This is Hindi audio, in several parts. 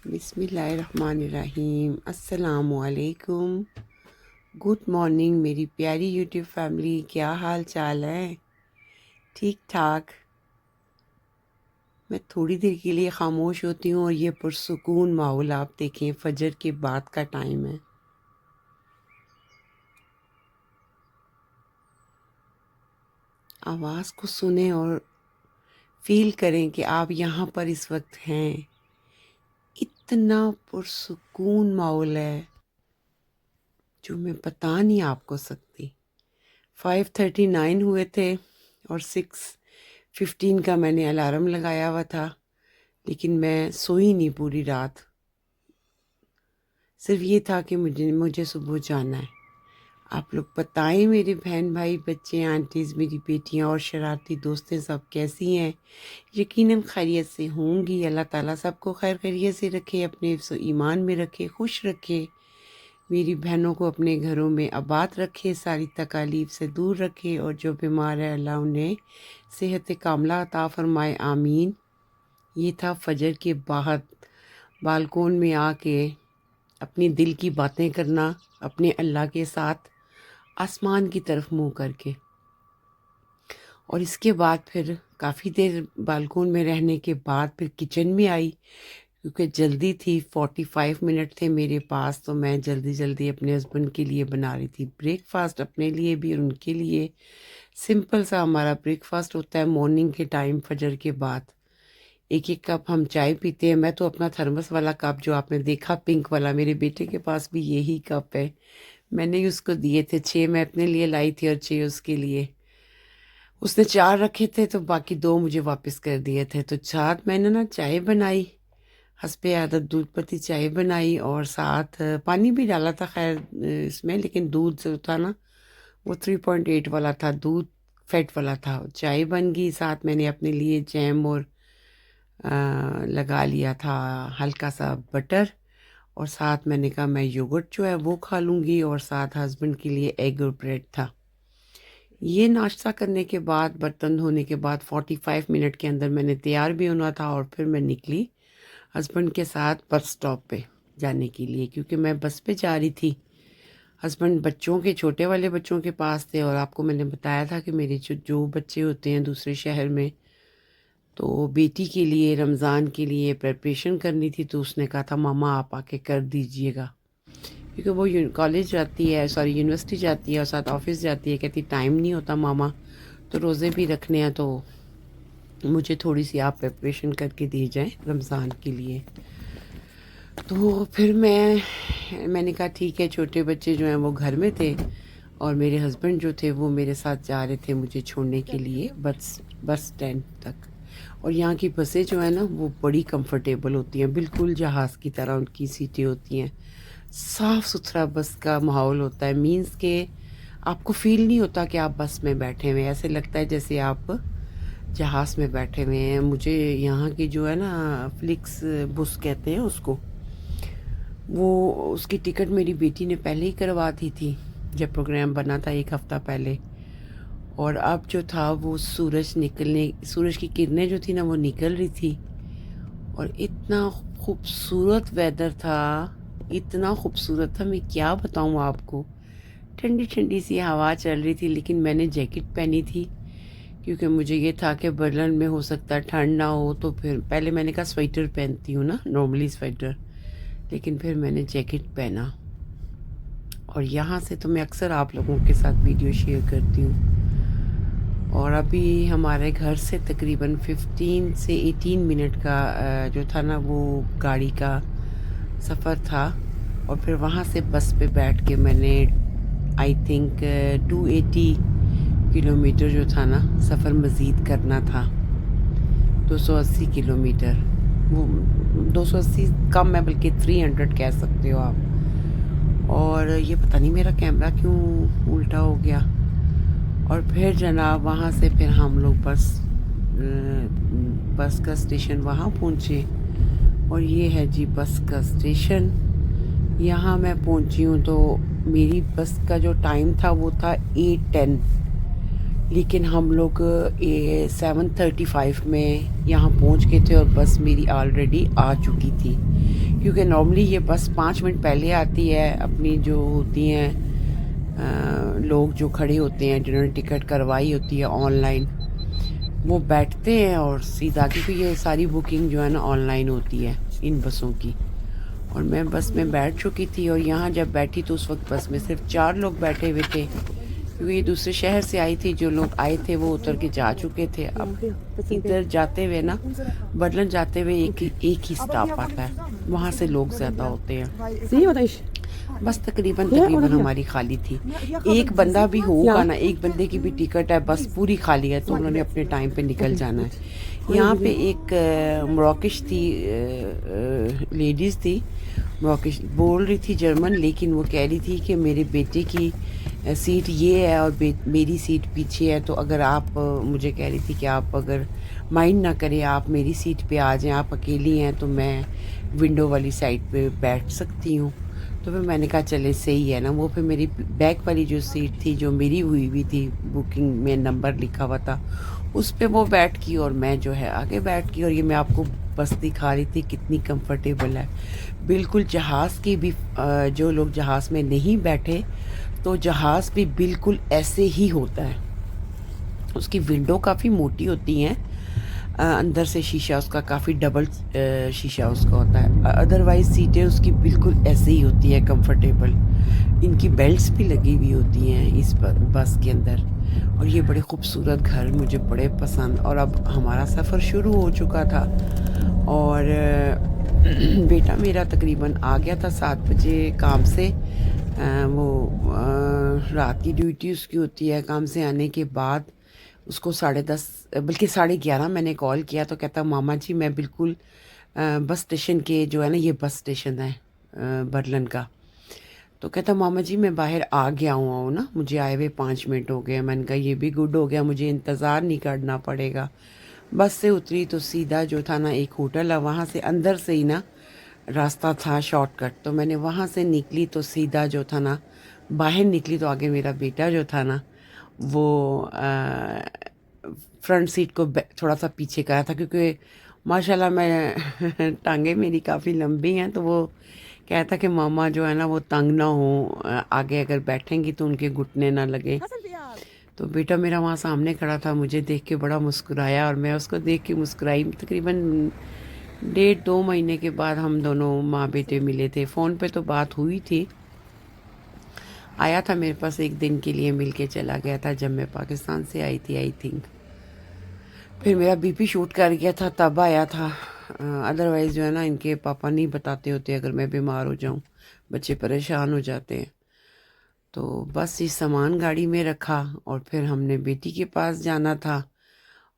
बिस्मिल्लाहिर्रहमानिर्रहीम। अस्सलामुअलैकुम। गुड मॉर्निंग मेरी प्यारी यूट्यूब फैमिली, क्या हाल चाल है? ठीक ठाक। मैं थोड़ी देर के लिए ख़ामोश होती हूँ और ये पुरसुकून माहौल आप देखें, फजर के बाद का टाइम है। आवाज़ को सुने और फील करें कि आप यहाँ पर इस वक्त हैं। इतना पुरसुकून माहौल है जो मैं बता नहीं आपको सकती। 5:39 हुए थे और 6:15 का मैंने अलार्म लगाया हुआ था, लेकिन मैं सोई नहीं पूरी रात। सिर्फ ये था कि मुझे सुबह जाना है। आप लोग बताएं मेरे बहन भाई, बच्चे, आंटीज़, मेरी बेटियां और शरारती दोस्तें सब कैसी हैं? यकीनन खैरियत से होंगी। अल्लाह ताला सबको खैर खैरियत से रखे, अपने ईमान में रखे, खुश रखे। मेरी बहनों को अपने घरों में आबाद रखे, सारी तकालीफ से दूर रखे, और जो बीमार है अल्लाह उन्हें सेहत कामला अता फरमाए, आमीन। ये था फजर के बाद बालकोन में आके अपनी दिल की बातें करना अपने अल्लाह के साथ, आसमान की तरफ मुंह करके। और इसके बाद फिर काफ़ी देर बालकोन में रहने के बाद फिर किचन में आई, क्योंकि जल्दी थी। 45 मिनट थे मेरे पास, तो मैं जल्दी जल्दी अपने हस्बैंड के लिए बना रही थी ब्रेकफास्ट, अपने लिए भी और उनके लिए। सिंपल सा हमारा ब्रेकफास्ट होता है मॉर्निंग के टाइम, फजर के बाद। एक एक कप हम चाय पीते हैं। मैं तो अपना थर्मस वाला कप जो आपने देखा पिंक वाला, मेरे बेटे के पास भी यही कप है। मैंने ही उसको दिए थे 6, मैं अपने लिए लाई थी और 6 उसके लिए। उसने 4 रखे थे तो बाकी 2 मुझे वापस कर दिए थे। तो साथ मैंने ना चाय बनाई, हस्बे आदत दूध पत्ती चाय बनाई, और साथ पानी भी डाला था खैर इसमें, लेकिन दूध जो था ना वो 3.8 वाला था, दूध फैट वाला था। चाय बन गई, साथ मैंने अपने लिए जैम और लगा लिया था हल्का सा बटर, और साथ मैंने कहा मैं योगर्ट जो है वो खा लूँगी, और साथ हस्बैंड के लिए एग और ब्रेड था। ये नाश्ता करने के बाद, बर्तन धोने के बाद 45 मिनट के अंदर मैंने तैयार भी होना था, और फिर मैं निकली हस्बैंड के साथ बस स्टॉप पे जाने के लिए, क्योंकि मैं बस पे जा रही थी। हस्बैंड बच्चों के, छोटे वाले बच्चों के पास थे, और आपको मैंने बताया था कि मेरे जो बच्चे होते हैं दूसरे शहर में, तो बेटी के लिए रमज़ान के लिए प्रिपरेशन करनी थी, तो उसने कहा था मामा आप आके कर दीजिएगा, क्योंकि वो कॉलेज जाती है, सॉरी यूनिवर्सिटी जाती है और साथ ऑफिस जाती है। कहती टाइम नहीं होता मामा, तो रोज़े भी रखने हैं, तो मुझे थोड़ी सी आप प्रिपरेशन करके दी जाए रमज़ान के लिए। तो फिर मैंने कहा ठीक है। छोटे बच्चे जो हैं वो घर में थे, और मेरे हस्बैंड जो थे वो मेरे साथ जा रहे थे मुझे छोड़ने के लिए बस स्टैंड तक। और यहाँ की बसें जो है ना वो बड़ी कंफर्टेबल होती हैं, बिल्कुल जहाज़ की तरह उनकी सीटें होती हैं। साफ़ सुथरा बस का माहौल होता है, मीन्स के आपको फ़ील नहीं होता कि आप बस में बैठे हुए हैं, ऐसे लगता है जैसे आप जहाज़ में बैठे हुए हैं। मुझे यहाँ की जो है ना फ्लिक्स बस कहते हैं उसको, वो उसकी टिकट मेरी बेटी ने पहले ही करवा दी थी जब प्रोग्राम बना था 1 हफ़्ता पहले। और अब जो था वो सूरज की किरणें जो थी ना वो निकल रही थी, और इतना खूबसूरत वेदर था, इतना खूबसूरत था, मैं क्या बताऊँ आपको। ठंडी ठंडी सी हवा चल रही थी, लेकिन मैंने जैकेट पहनी थी, क्योंकि मुझे ये था कि बर्लिन में हो सकता है ठंड ना हो, तो फिर पहले मैंने कहा स्वेटर पहनती हूँ ना, नॉर्मली स्वेटर, लेकिन फिर मैंने जैकेट पहना। और यहाँ से तो मैं अक्सर आप लोगों के साथ वीडियो शेयर करती हूँ। और अभी हमारे घर से तकरीबन 15 से 18 मिनट का जो था ना वो गाड़ी का सफ़र था, और फिर वहाँ से बस पे बैठ के मैंने आई थिंक 280 किलोमीटर जो था ना सफ़र मज़ीद करना था। 280 किलोमीटर, वो 280 कम है, बल्कि 300 कह सकते हो आप। और ये पता नहीं मेरा कैमरा क्यों उल्टा हो गया। और फिर जनाब वहाँ से फिर हम लोग बस का स्टेशन वहाँ पहुँचे, और ये है जी बस का स्टेशन। यहाँ मैं पहुँची हूँ, तो मेरी बस का जो टाइम था वो था 8:10, लेकिन हम लोग 7:35 में यहाँ पहुँच गए थे, और बस मेरी ऑलरेडी आ चुकी थी, क्योंकि नॉर्मली ये बस 5 मिनट पहले आती है। अपनी जो होती हैं लोग जो खड़े होते हैं जिन्होंने टिकट करवाई होती है ऑनलाइन, वो बैठते हैं और सीधा, क्योंकि ये सारी बुकिंग जो है ना ऑनलाइन होती है इन बसों की। और मैं बस में बैठ चुकी थी और यहाँ जब बैठी तो उस वक्त बस में सिर्फ 4 लोग बैठे हुए थे, क्योंकि ये दूसरे शहर से आई थी। जो लोग आए थे वो उतर के जा चुके थे। अब इधर जाते हुए ना, बर्लिन जाते हुए एक ही स्टॉप आता है, वहाँ से लोग ज़्यादा होते हैं। बस तकरीबन हमारी खाली थी। एक बंदा भी होगा ना, एक बंदे की भी टिकट है, बस पूरी खाली है, तो उन्होंने अपने टाइम पे निकल जाना है। यहाँ पे एक मोरक्किश थी, लेडीज़ थी, मोरक्किश बोल रही थी जर्मन, लेकिन वो कह रही थी कि मेरे बेटे की सीट ये है और मेरी सीट पीछे है, तो अगर आप मुझे कह रही थी कि आप अगर माइंड ना करें, आप मेरी सीट पे आ जाएं, आप अकेली हैं तो मैं विंडो वाली साइड पे बैठ सकती हूँ। तो फिर मैंने कहा चले सही है ना। वो फिर मेरी बैक वाली जो सीट थी, जो मेरी हुई थी, बुकिंग में नंबर लिखा हुआ था, उस पे वो बैठ की और मैं जो है आगे बैठ की। और ये मैं आपको बस दिखा रही थी कितनी कंफर्टेबल है, बिल्कुल जहाज़ की भी। जो लोग जहाज़ में नहीं बैठे, तो जहाज़ भी बिल्कुल ऐसे ही होता है। उसकी विंडो काफ़ी मोटी होती हैं, अंदर से शीशा उसका काफ़ी डबल शीशा उसका होता है। अदरवाइज़ सीटें उसकी बिल्कुल ऐसे ही होती है, कंफर्टेबल। इनकी बेल्ट्स भी लगी हुई होती हैं इस बस के अंदर। और ये बड़े खूबसूरत घर मुझे बड़े पसंद। और अब हमारा सफ़र शुरू हो चुका था और बेटा मेरा तकरीबन आ गया था 7 बजे काम से। वो रात की ड्यूटी उसकी होती है। काम से आने के बाद उसको 10:30 बल्कि 11:30 मैंने कॉल किया, तो कहता मामा जी मैं बिल्कुल बस स्टेशन के, जो है ना ये बस स्टेशन है बर्लिन का, तो कहता मामा जी मैं बाहर आ गया हूँ ना, मुझे आए हुए 5 मिनट हो गए। मैंने कहा ये भी गुड हो गया, मुझे इंतज़ार नहीं करना पड़ेगा। बस से उतरी तो सीधा जो था ना एक होटल है, वहाँ से अंदर से ही ना रास्ता था शॉर्टकट, तो मैंने वहाँ से निकली तो सीधा जो था ना बाहर निकली, तो आगे मेरा बेटा जो था ना वो फ्रंट सीट को थोड़ा सा पीछे करा था, क्योंकि माशाल्लाह मैं टांगे मेरी काफ़ी लंबी हैं, तो वो कहता कि मामा जो है ना वो तंग ना हो, आगे अगर बैठेंगी तो उनके घुटने ना लगे। तो बेटा मेरा वहाँ सामने खड़ा था, मुझे देख के बड़ा मुस्कुराया और मैं उसको देख के मुस्कुराई। तकरीबन 1.5-2 महीने के बाद हम दोनों माँ बेटे मिले थे। फ़ोन पे तो बात हुई थी, आया था मेरे पास एक दिन के लिए, मिल के चला गया था जब मैं पाकिस्तान से आई थी आई थिंक। फिर मेरा बीपी शूट कर गया था तब आया था। अदरवाइज़ जो है ना इनके पापा नहीं बताते होते, अगर मैं बीमार हो जाऊं बच्चे परेशान हो जाते हैं। तो बस ये सामान गाड़ी में रखा और फिर हमने बेटी के पास जाना था।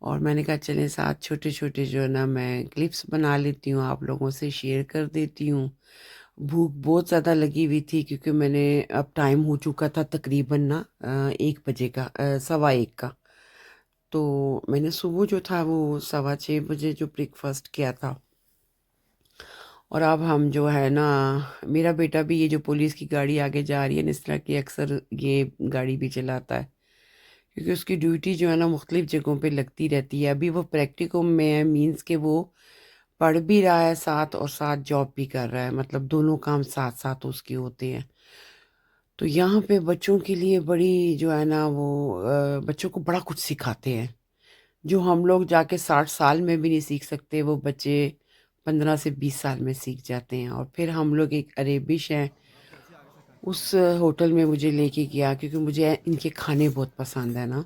और मैंने कहा चलें साथ छोटे छोटे जो है ना मैं क्लिप्स बना लेती हूँ, आप लोगों से शेयर कर देती हूँ। भूख बहुत ज़्यादा लगी हुई थी, क्योंकि मैंने अब टाइम हो चुका था तकरीबन ना 1 बजे का, 1:15 का। तो मैंने सुबह जो था वो 6:15 बजे जो ब्रेकफास्ट किया था। और अब हम जो है ना, मेरा बेटा भी ये जो पुलिस की गाड़ी आगे जा रही है इस तरह की अक्सर ये गाड़ी भी चलाता है, क्योंकि उसकी ड्यूटी जो है ना मुख्तलिफ जगहों पे लगती रहती है। अभी वो प्रैक्टिकम में है, मींस के वो पढ़ भी रहा है साथ और साथ जॉब भी कर रहा है, मतलब दोनों काम साथ साथ उसके होते हैं। तो यहाँ पे बच्चों के लिए बड़ी जो है ना वो बच्चों को बड़ा कुछ सिखाते हैं, जो हम लोग जाके 60 साल में भी नहीं सीख सकते, वो बच्चे 15 से 20 साल में सीख जाते हैं। और फिर हम लोग एक अरेबिश है, उस होटल में मुझे लेके गया, क्योंकि मुझे इनके खाने बहुत पसंद है ना।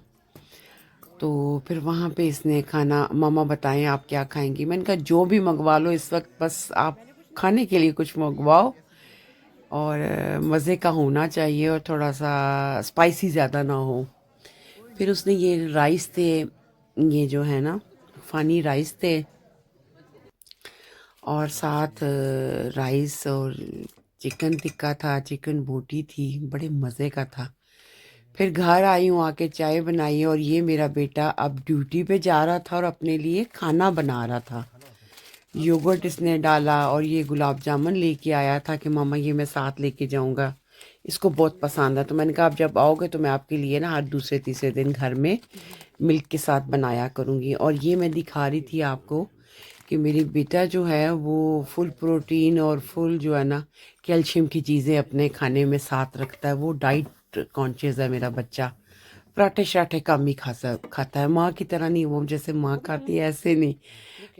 तो फिर वहाँ पे इसने खाना, मामा बताएं आप क्या खाएंगी। मैंने कहा जो भी मंगवा लो इस वक्त, बस आप खाने के लिए कुछ मंगवाओ और मज़े का होना चाहिए और थोड़ा सा स्पाइसी ज़्यादा ना हो। फिर उसने ये राइस थे, ये जो है ना फ़ानी राइस थे, और साथ राइस और चिकन टिक्का था, चिकन बोटी थी, बड़े मज़े का था। फिर घर आई हूँ, आके चाय बनाई और ये मेरा बेटा अब ड्यूटी पे जा रहा था और अपने लिए खाना बना रहा था। योगर्ट इसने डाला और ये गुलाब जामुन लेके आया था कि मामा ये मैं साथ लेके जाऊंगा, इसको बहुत पसंद है। तो मैंने कहा आप जब आओगे तो मैं आपके लिए ना हर दूसरे तीसरे दिन घर में मिल्क के साथ बनाया करूँगी। और ये मैं दिखा रही थी आपको कि मेरी बेटा जो है वो फुल प्रोटीन और फुल जो है ना कैल्शियम की चीज़ें अपने खाने में साथ रखता है। वो डाइट कॉन्शियस है मेरा बच्चा। पराठे शराठे कम ही खाता है, माँ की तरह नहीं, वो जैसे माँ खाती है ऐसे नहीं।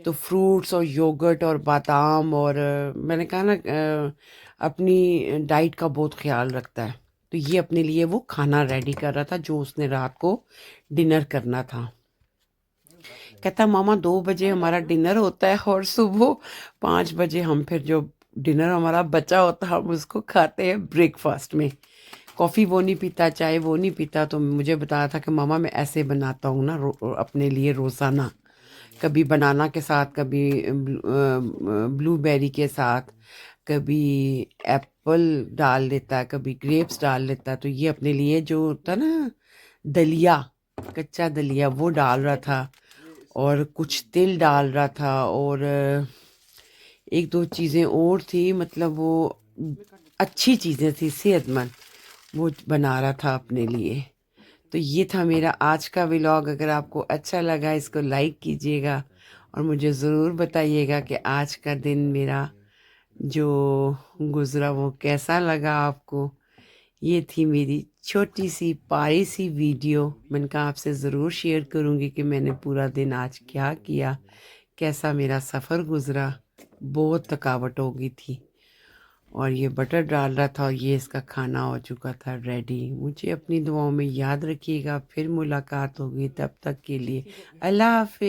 तो फ्रूट्स और योगर्ट और बादाम और मैंने कहा ना अपनी डाइट का बहुत ख्याल रखता है। तो ये अपने लिए वो खाना रेडी कर रहा था जो उसने रात को डिनर करना था। कहता मामा 2 बजे हमारा डिनर होता है और सुबह 5 बजे हम फिर जो डिनर हमारा बचा होता है हम उसको खाते हैं ब्रेकफास्ट में। कॉफ़ी वो नहीं पीता, चाय वो नहीं पीता। तो मुझे बताया था कि मामा मैं ऐसे बनाता हूँ ना अपने लिए रोज़ाना, कभी बनाना के साथ, कभी ब्लूबेरी के साथ, कभी एप्पल डाल लेता है, कभी ग्रेप्स डाल लेता है। तो ये अपने लिए जो होता है ना दलिया, कच्चा दलिया वो डाल रहा था और कुछ तिल डाल रहा था और एक दो चीज़ें और थी, मतलब वो अच्छी चीज़ें थी सेहतमंद, वो बना रहा था अपने लिए। तो ये था मेरा आज का व्लॉग। अगर आपको अच्छा लगा इसको लाइक कीजिएगा और मुझे ज़रूर बताइएगा कि आज का दिन मेरा जो गुज़रा वो कैसा लगा आपको। ये थी मेरी छोटी सी प्यारी सी वीडियो। मैंने कहा आपसे ज़रूर शेयर करूँगी कि मैंने पूरा दिन आज क्या किया, कैसा मेरा सफ़र गुज़रा। बहुत थकावट हो गई थी और ये बटर डाल रहा था और ये इसका खाना हो चुका था रेडी। मुझे अपनी दुआओं में याद रखिएगा। फिर मुलाकात होगी, तब तक के लिए अल्लाह हाफ़िज़।